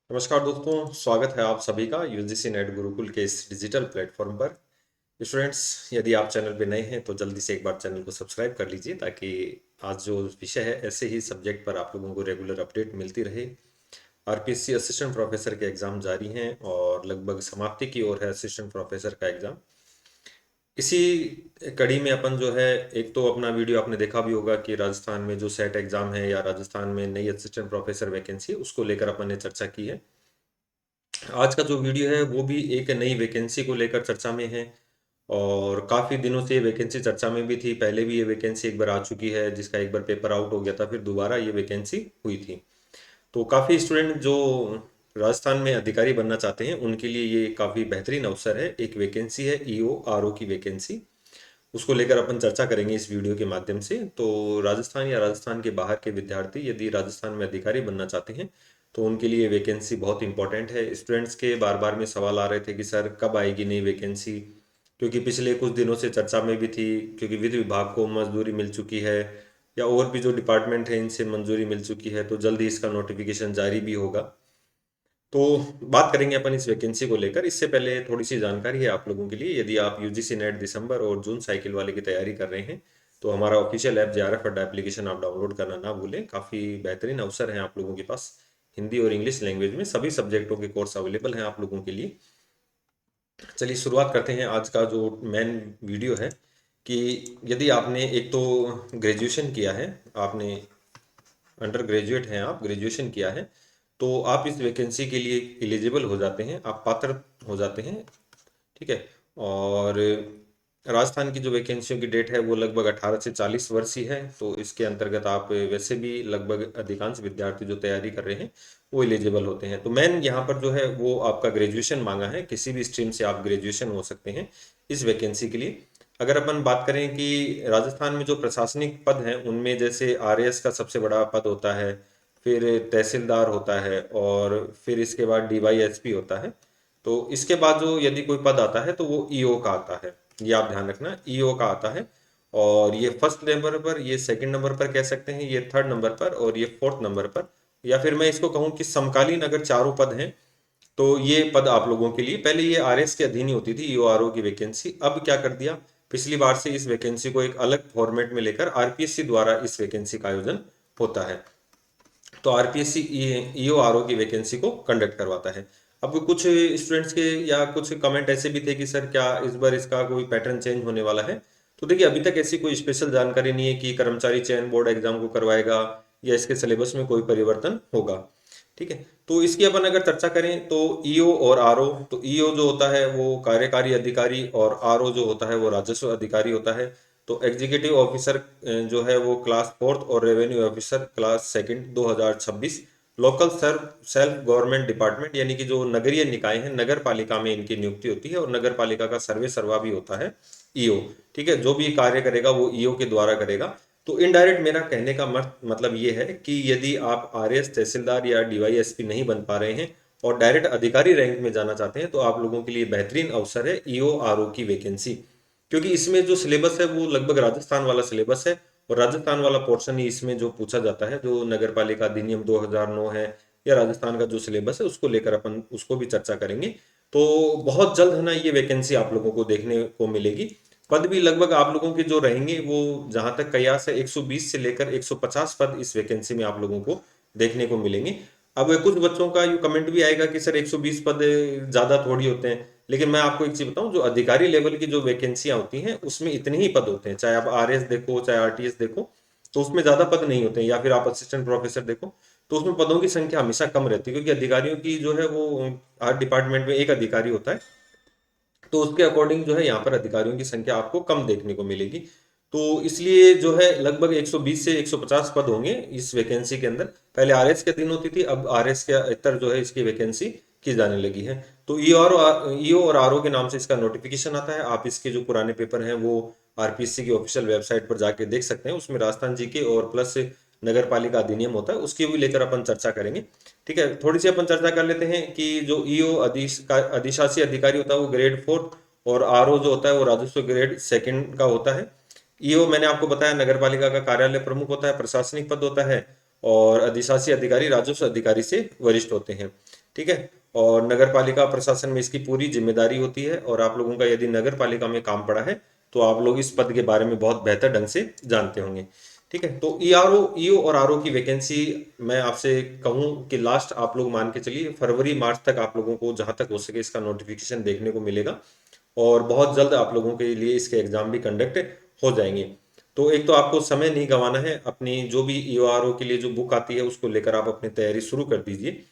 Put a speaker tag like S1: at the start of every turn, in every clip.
S1: नमस्कार दोस्तों, स्वागत है आप सभी का यूजीसी नेट गुरुकुल के इस डिजिटल प्लेटफॉर्म पर। स्टूडेंट्स, यदि आप चैनल पे नए हैं तो जल्दी से एक बार चैनल को सब्सक्राइब कर लीजिए ताकि आज जो विषय है ऐसे ही सब्जेक्ट पर आप लोगों को रेगुलर अपडेट मिलती रहे। आरपीएससी असिस्टेंट प्रोफेसर के एग्ज़ाम जारी हैं और लगभग समाप्ति की ओर है असिस्टेंट प्रोफेसर का एग्ज़ाम। इसी कड़ी में अपन जो है, एक तो अपना वीडियो आपने देखा भी होगा कि राजस्थान में जो सेट एग्ज़ाम है या राजस्थान में नई असिस्टेंट प्रोफेसर वैकेंसी उसको लेकर अपन ने चर्चा की है। आज का जो वीडियो है वो भी एक नई वैकेंसी को लेकर चर्चा में है और काफ़ी दिनों से ये वैकेंसी चर्चा में भी थी। पहले भी ये वैकेंसी एक बार आ चुकी है जिसका एक बार पेपर आउट हो गया था, फिर दोबारा ये वैकेंसी हुई थी। तो काफ़ी स्टूडेंट जो राजस्थान में अधिकारी बनना चाहते हैं उनके लिए ये काफ़ी बेहतरीन अवसर है। एक वैकेंसी है ईओ आरओ की वैकेंसी, उसको लेकर अपन चर्चा करेंगे इस वीडियो के माध्यम से। तो राजस्थान या राजस्थान के बाहर के विद्यार्थी यदि राजस्थान में अधिकारी बनना चाहते हैं तो उनके लिए वैकेंसी बहुत इंपॉर्टेंट है। स्टूडेंट्स के बार बार में सवाल आ रहे थे कि सर कब आएगी नई वैकेंसी, क्योंकि पिछले कुछ दिनों से चर्चा में भी थी, क्योंकि वित्त विभाग को मंजूरी मिल चुकी है या और भी जो डिपार्टमेंट है इनसे मंजूरी मिल चुकी है, तो जल्दी इसका नोटिफिकेशन जारी भी होगा। तो बात करेंगे अपन इस वैकेंसी को लेकर। इससे पहले थोड़ी सी जानकारी है आप लोगों के लिए, यदि आप यूजीसी नेट दिसंबर और जून साइकिल वाले की तैयारी कर रहे हैं तो हमारा ऑफिशियल ऐप जेआरएफ अड्डा एप्लीकेशन आप डाउनलोड करना ना भूलें। काफ़ी बेहतरीन अवसर है आप लोगों के पास। हिंदी और इंग्लिश लैंग्वेज में सभी सब्जेक्टों के कोर्स अवेलेबल हैं आप लोगों के लिए। चलिए शुरुआत करते हैं आज का जो मेन वीडियो है कि यदि आपने एक तो ग्रेजुएशन किया है, आपने अंडर ग्रेजुएट हैं, आप ग्रेजुएशन किया है, तो आप इस वैकेंसी के लिए एलिजिबल हो जाते हैं, आप पात्र हो जाते हैं। ठीक है। और राजस्थान की जो वैकेंसियों की डेट है वो लगभग 18 से 40 वर्ष ही है, तो इसके अंतर्गत आप वैसे भी लगभग अधिकांश विद्यार्थी जो तैयारी कर रहे हैं वो एलिजिबल होते हैं। तो मेन यहाँ पर जो है वो आपका ग्रेजुएशन मांगा है, किसी भी स्ट्रीम से आप ग्रेजुएशन हो सकते हैं इस वैकेंसी के लिए। अगर अपन बात करें कि राजस्थान में जो प्रशासनिक पद हैं उनमें जैसे आरएएस का सबसे बड़ा पद होता है, फिर तहसीलदार होता है और फिर इसके बाद डीवाईएसपी होता है। तो इसके बाद जो यदि कोई पद आता है तो वो ईओ का आता है, ये आप ध्यान रखना, ईओ का आता है। और ये फर्स्ट नंबर पर, ये सेकंड नंबर पर कह सकते हैं, ये थर्ड नंबर पर और ये फोर्थ नंबर पर। या फिर मैं इसको कहूँ कि समकालीन अगर चारों पद हैं तो ये पद आप लोगों के लिए, पहले ये आरएस के अधीन ही होती थी ईओआरओ की वैकेंसी, अब क्या कर दिया पिछली बार से इस वैकेंसी को एक अलग फॉर्मेट में लेकर आरपीएससी द्वारा इस वैकेंसी का आयोजन होता है। तो आरपीएससी ईओ आरओ की वैकेंसी को कंडक्ट करवाता है। अब कुछ स्टूडेंट्स के या कुछ कमेंट ऐसे भी थे कि सर क्या इस बार इसका कोई पैटर्न चेंज होने वाला है। तो देखिए, अभी तक ऐसी कोई स्पेशल जानकारी नहीं है कि कर्मचारी चयन बोर्ड एग्जाम को करवाएगा या इसके सिलेबस में कोई परिवर्तन होगा। ठीक है। तो इसकी अपन अगर चर्चा करें तो ईओ और आरओ, तो ईओ जो होता है वो कार्यकारी अधिकारी और आरओ जो होता है वो राजस्व अधिकारी होता है। तो एग्जीक्यूटिव ऑफिसर जो है वो क्लास फोर्थ और revenue officer class second 2026। Local self government department यानी कि जो नगरीय निकाय हैं, नगर पालिका में इनकी नियुक्ति होती है और नगर पालिका का सर्वे सर्वा भी होता है ईओ। ठीक है, जो भी कार्य करेगा वो ईओ के द्वारा करेगा। तो इनडायरेक्ट मेरा कहने का मतलब ये है कि यदि आप आरएस तहसीलदार या डीवाईएसपी नहीं बन पा रहे हैं और डायरेक्ट अधिकारी रैंक में जाना चाहते हैं तो आप लोगों के लिए बेहतरीन अवसर है ईओ आरओ की वैकेंसी। क्योंकि इसमें जो सिलेबस है वो लगभग राजस्थान वाला सिलेबस है और राजस्थान वाला पोर्शन ही इसमें जो पूछा जाता है, जो नगर पालिका अधिनियम 2009 है या राजस्थान का जो सिलेबस है उसको लेकर अपन उसको भी चर्चा करेंगे। तो बहुत जल्द है ना ये वैकेंसी आप लोगों को देखने को मिलेगी। पद भी लगभग आप लोगों के जो रहेंगे वो जहां तक कयास है 120 से लेकर 150 पद इस वैकेंसी में आप लोगों को देखने को मिलेंगे। अब कुछ बच्चों का ये कमेंट भी आएगा कि सर 120 पद ज्यादा थोड़ी होते हैं, लेकिन मैं आपको एक चीज बताऊं, जो अधिकारी लेवल की जो वैकेंसियां होती हैं उसमें इतने ही पद होते हैं, चाहे आप आरएस देखो चाहे आरटीएस देखो, तो उसमें ज्यादा पद नहीं होते हैं। या फिर आप असिस्टेंट प्रोफेसर देखो तो उसमें पदों की संख्या हमेशा कम रहती है, क्योंकि अधिकारियों की जो है वो हर डिपार्टमेंट में एक अधिकारी होता है, तो उसके अकॉर्डिंग जो है यहाँ पर अधिकारियों की संख्या आपको कम देखने को मिलेगी। तो इसलिए जो है लगभग 120 से 150 पद होंगे इस वैकेंसी के अंदर। पहले आरएस के अधीन होती थी, अब आरएस के इतर जो है इसकी वैकेंसी की जाने लगी है। तो ईओ और आरओ के नाम से इसका नोटिफिकेशन आता है। आप इसके जो पुराने पेपर हैं वो आरपीएससी की ऑफिशियल वेबसाइट पर जाके देख सकते हैं, उसमें राजस्थान जी के और प्लस नगर पालिका अधिनियम होता है, उसकी भी लेकर अपन चर्चा करेंगे। ठीक है, थोड़ी सी अपन चर्चा कर लेते हैं कि जो ईओ अधिशासी अधिकारी होता है वो ग्रेड फोर्थ और आरओ जो होता है वो राजस्व ग्रेड सेकंड का होता है। ईओ मैंने आपको बताया नगर पालिका का कार्यालय प्रमुख होता है, प्रशासनिक पद होता है और अधिशासी अधिकारी राजस्व अधिकारी से वरिष्ठ होते हैं। ठीक है। और नगर पालिका प्रशासन में इसकी पूरी जिम्मेदारी होती है, और आप लोगों का यदि नगर पालिका में काम पड़ा है तो आप लोग इस पद के बारे में बहुत बेहतर ढंग से जानते होंगे। ठीक है, तो ईओ और आरओ की वैकेंसी मैं आपसे कहूं कि लास्ट आप लोग मान के चलिए फरवरी मार्च तक आप लोगों को जहां तक हो सके इसका नोटिफिकेशन देखने को मिलेगा, और बहुत जल्द आप लोगों के लिए इसके एग्जाम भी कंडक्ट हो जाएंगे। तो एक तो आपको समय नहीं गंवाना है, अपनी जो भी ईओआरओ के लिए जो बुक आती है उसको लेकर आप अपनी तैयारी शुरू कर दीजिए।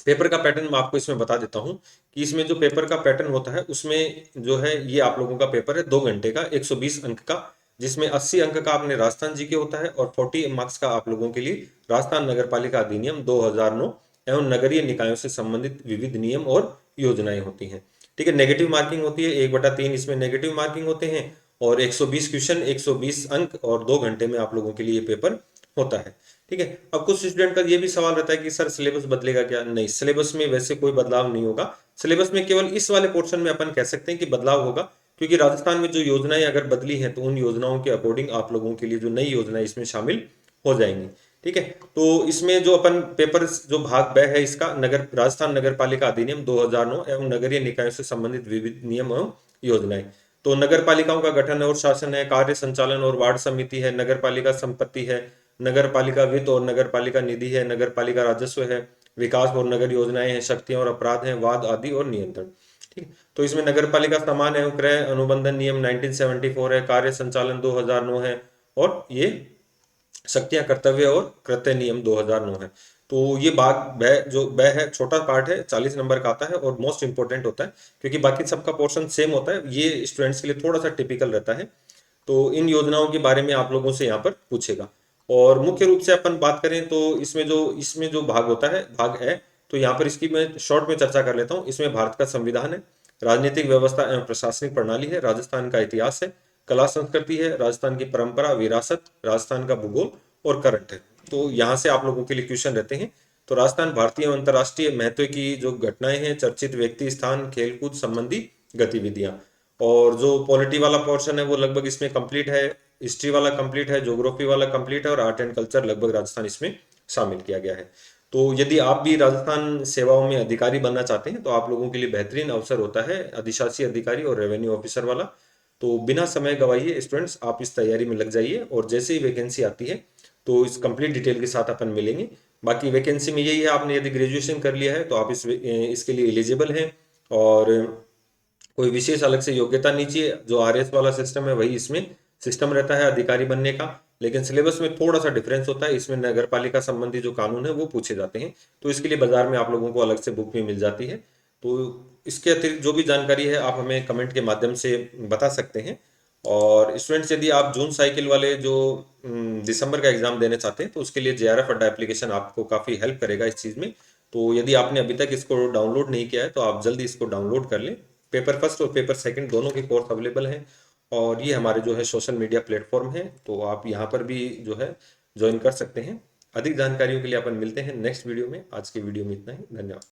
S1: पेपर का पैटर्न मैं आपको इसमें बता देता हूँ कि इसमें जो पेपर का पैटर्न होता है उसमें जो है ये आप लोगों का पेपर है 2 घंटे का 120 अंक का, जिसमें 80 अंक का अपने राजस्थान जी के होता है और 40 मार्क्स का आप लोगों के लिए राजस्थान नगर पालिका अधिनियम 2009 एवं नगरीय निकायों से संबंधित विविध नियम और योजनाएं होती हैं। ठीक है, नेगेटिव मार्किंग होती है 1/3 इसमें नेगेटिव मार्किंग होते हैं, और 120 क्वेश्चन 120 अंक, और 2 घंटे में आप लोगों के लिए ये पेपर होता है। ठीक है, अब कुछ स्टूडेंट का ये भी सवाल रहता है कि सर सिलेबस बदलेगा क्या? नहीं, सिलेबस में वैसे कोई बदलाव नहीं होगा। सिलेबस में केवल इस वाले पोर्शन में अपन कह सकते हैं कि बदलाव होगा, क्योंकि राजस्थान में जो योजनाएं अगर बदली हैं तो उन योजनाओं के अकॉर्डिंग आप लोगों के लिए जो नई योजनाएं इसमें शामिल हो जाएंगी। ठीक है, तो इसमें जो अपन पेपर जो भाग ब है इसका नगर राजस्थान नगर पालिका अधिनियम 2009 एवं नगरीय निकायों से संबंधित विविध नियम एवं योजनाएं। तो नगर पालिकाओं का गठन और शासन है, कार्य संचालन और वार्ड समिति है, नगर पालिका संपत्ति है, नगर पालिका वित्त और नगर पालिका निधि है, नगर पालिका राजस्व है, विकास और नगर योजनाएं हैं, शक्तियां और अपराध हैं, वाद आदि और नियंत्रण। ठीक है, तो इसमें नगर पालिका सामान एवं क्रय अनुबंधन नियम 1974 है, कार्य संचालन 2009 है, और ये शक्तियां कर्तव्य और कृत्य नियम 2009 है। तो ये भाग ब जो ब है छोटा पार्ट है, 40 नंबर का आता है और मोस्ट इंपोर्टेंट होता है, क्योंकि बाकी सबका पोर्शन सेम होता है, ये स्टूडेंट्स के लिए थोड़ा सा टिपिकल रहता है। तो इन योजनाओं के बारे में आप लोगों से यहाँ पर पूछेगा। और मुख्य रूप से अपन बात करें तो इसमें जो भाग होता है भाग है, तो यहाँ पर इसकी मैं शॉर्ट में चर्चा कर लेता हूँ। इसमें भारत का संविधान है, राजनीतिक व्यवस्था एवं प्रशासनिक प्रणाली है, राजस्थान का इतिहास है, कला संस्कृति है, राजस्थान की परंपरा विरासत, राजस्थान का भूगोल और करंट है। तो यहाँ से आप लोगों के लिए क्वेश्चन रहते हैं। तो राजस्थान भारतीय एवं अंतर्राष्ट्रीय महत्व की जो घटनाएं हैं, चर्चित व्यक्ति स्थान, खेलकूद संबंधी गतिविधियां। और जो पॉलिटी वाला पोर्शन है वो लगभग इसमें कंप्लीट है, हिस्ट्री वाला कंप्लीट है, ज्योग्राफी वाला कंप्लीट है, और आर्ट एंड कल्चर लगभग राजस्थान इसमें शामिल किया गया है। तो यदि आप भी राजस्थान सेवाओं में अधिकारी बनना चाहते हैं तो आप लोगों के लिए बेहतरीन अवसर होता है अधिशासी अधिकारी और रेवेन्यू ऑफिसर वाला। तो बिना समय गवाइए स्टूडेंट्स आप इस तैयारी में लग जाइए, और जैसे ही वैकेंसी आती है तो इस कंप्लीट डिटेल के साथ अपन मिलेंगे। बाकी वैकेंसी में यही है, आपने यदि ग्रेजुएशन कर लिया है तो आप इसके लिए एलिजिबल हैं, और कोई विशेष अलग से योग्यता नहीं चाहिए। जो आरएस वाला सिस्टम है वही इसमें सिस्टम रहता है अधिकारी बनने का, लेकिन सिलेबस में थोड़ा सा डिफरेंस होता है। इसमें नगर पालिका संबंधी जो कानून है वो पूछे जाते हैं, तो इसके लिए बाजार में आप लोगों को अलग से बुक भी मिल जाती है। तो इसके अतिरिक्त जो भी जानकारी है आप हमें कमेंट के माध्यम से बता सकते हैं। और स्टूडेंट्स यदि आप जून साइकिल वाले जो दिसंबर का एग्जाम देने चाहते हैं तो उसके लिए जेआरएफ अड्डा एप्लीकेशन आपको काफ़ी हेल्प करेगा इस चीज़ में। तो यदि आपने अभी तक इसको डाउनलोड नहीं किया है तो आप जल्दी इसको डाउनलोड कर लें। पेपर फर्स्ट और पेपर सेकंड दोनों के कोर्स अवेलेबल हैं, और ये हमारे जो है सोशल मीडिया प्लेटफॉर्म है, तो आप यहाँ पर भी जो है ज्वाइन कर सकते हैं। अधिक जानकारियों के लिए अपन मिलते हैं नेक्स्ट वीडियो में। आज की वीडियो में इतना ही, धन्यवाद।